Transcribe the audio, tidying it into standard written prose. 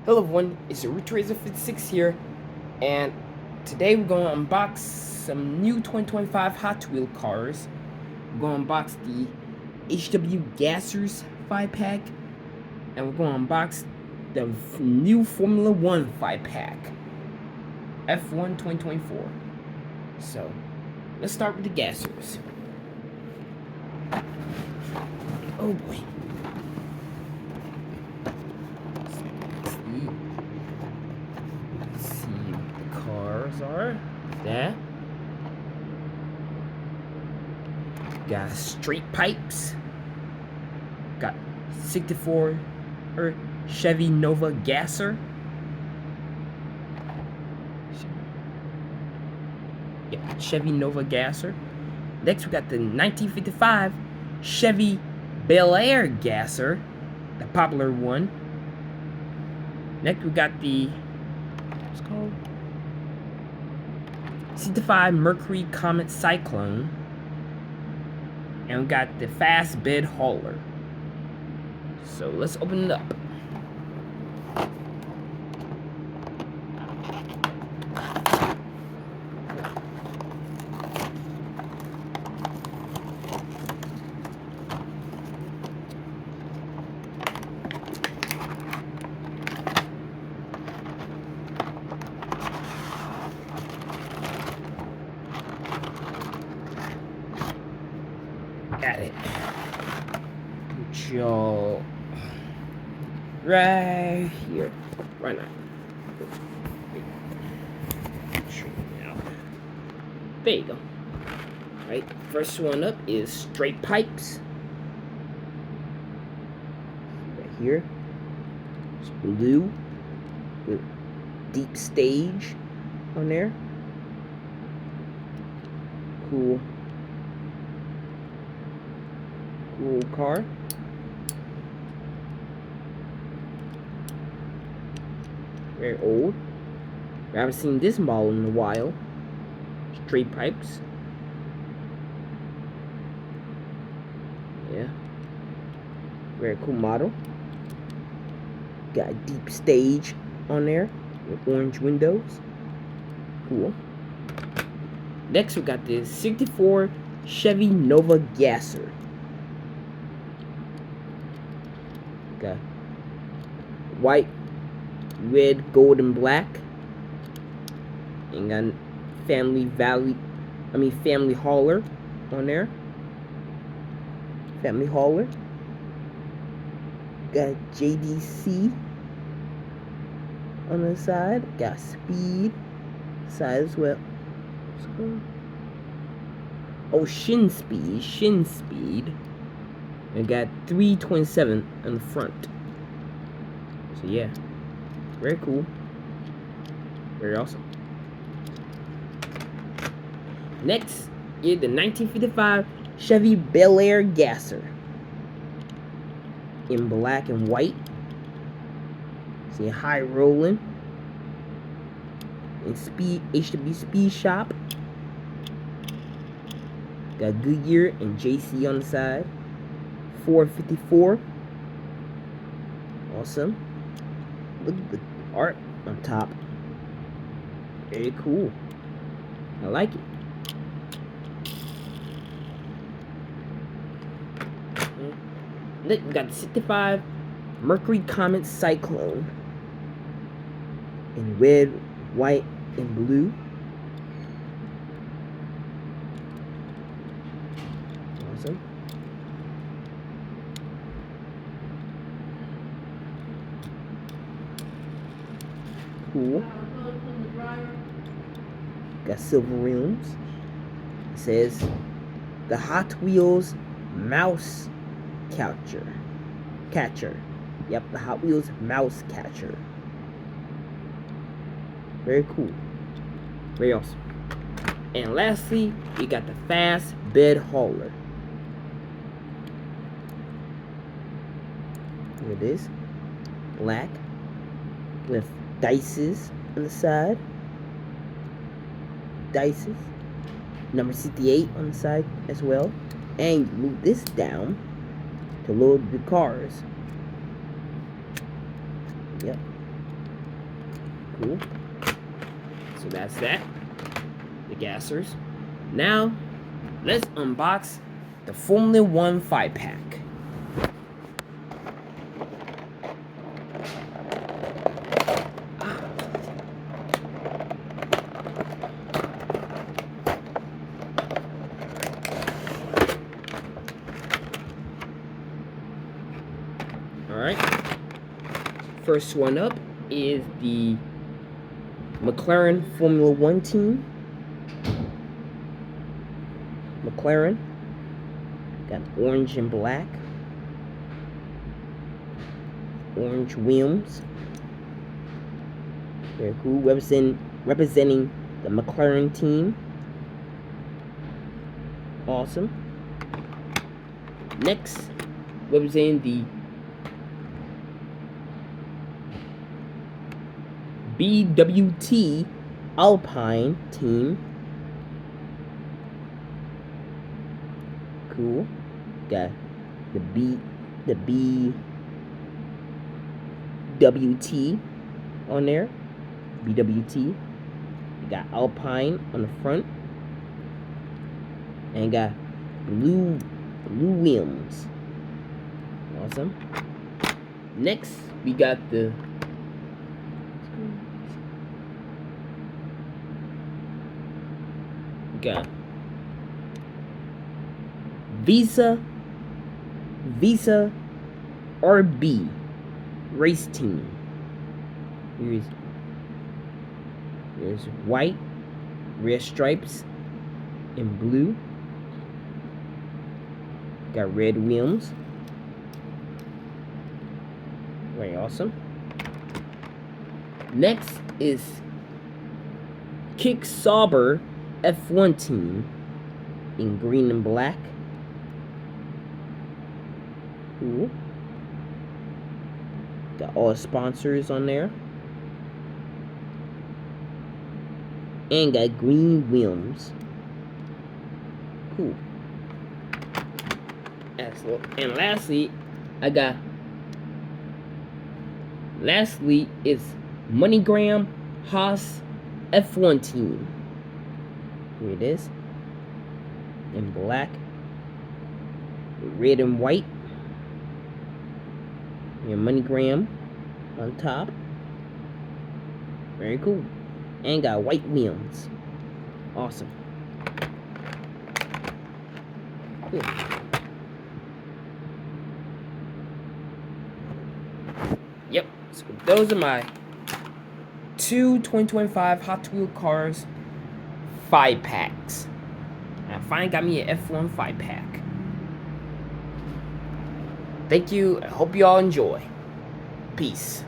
Hello everyone, it's your RichRazor56 here, and today we're going to unbox some new 2025 Hot Wheel cars. We're going to unbox the HW Gassers 5-pack, and we're going to unbox the new Formula 1 5-pack, F1 2024. So, let's start with the Gassers. Oh boy. Let's see what the cars are. That. Got straight pipes. Got 64 Chevy Nova Gasser. Yep, Chevy Nova Gasser. Next we got the 1955 Chevy Bel Air Gasser, the popular one. Next we got the what's it called 65 Mercury Comet Cyclone. And we got the Fast Bed Hauler. So let's open it up. Got it. Put y'all right here. Why not? There you go. Right, first one up is straight pipes. Right here. It's blue with deep stage on there. Cool car. Very old. I haven't seen this model in a while. Straight pipes. Yeah. Very cool model. Got a deep stage on there with orange windows. Cool. Next we got this 64 Chevy Nova Gasser. Got white, red, gold, and black. And got Family Hauler on there. Family Hauler. Got JDC on the side. Got Speed side as well. Oh, Shin Speed. And got 327 on the front. So yeah, very cool, very awesome. Next is the 1955 Chevy Bel Air Gasser in black and white. See, high rolling in HW Speed Shop. Got Goodyear and JC on the side. 454. Awesome. Look at the art on top. Very cool. I like it. Next, we got the 65 Mercury Comet Cyclone in red, white, and blue. Awesome. Cool. Got silver rims. It says the Hot Wheels Mouse Catcher. Yep, the Hot Wheels Mouse Catcher. Very cool. Very awesome. And lastly, we got the Fast Bed Hauler. Here it is. Black with dices on the side. Dices. Number 68 on the side as well. And you move this down to load the cars. Yep. Cool. So that's that. The gassers. Now, let's unbox the Formula 1 5-pack. Alright. First one up is the McLaren Formula 1 team. McLaren. Got orange and black. Orange wheels. Very cool. Representing the McLaren team. Awesome. Next, representing the BWT Alpine team. Cool. Got the BWT on there. BWT. You got Alpine on the front. And got blue wheels. Awesome. Next, we got the Visa RB race team. Here's white, red stripes, and blue. Got red wheels. Very awesome. Next is Kick Sauber F1 team in green and black. Cool. Got all sponsors on there. And got green wheels. Cool. Excellent. And lastly is MoneyGram Haas F1 team. Here it is. In black. Red and white. Your MoneyGram on top. Very cool. And got white wheels. Awesome. Cool. Yep. So those are my two 2025 Hot Wheels cars 5-packs. I finally got me an F1 5-pack. Thank you. I hope you all enjoy. Peace.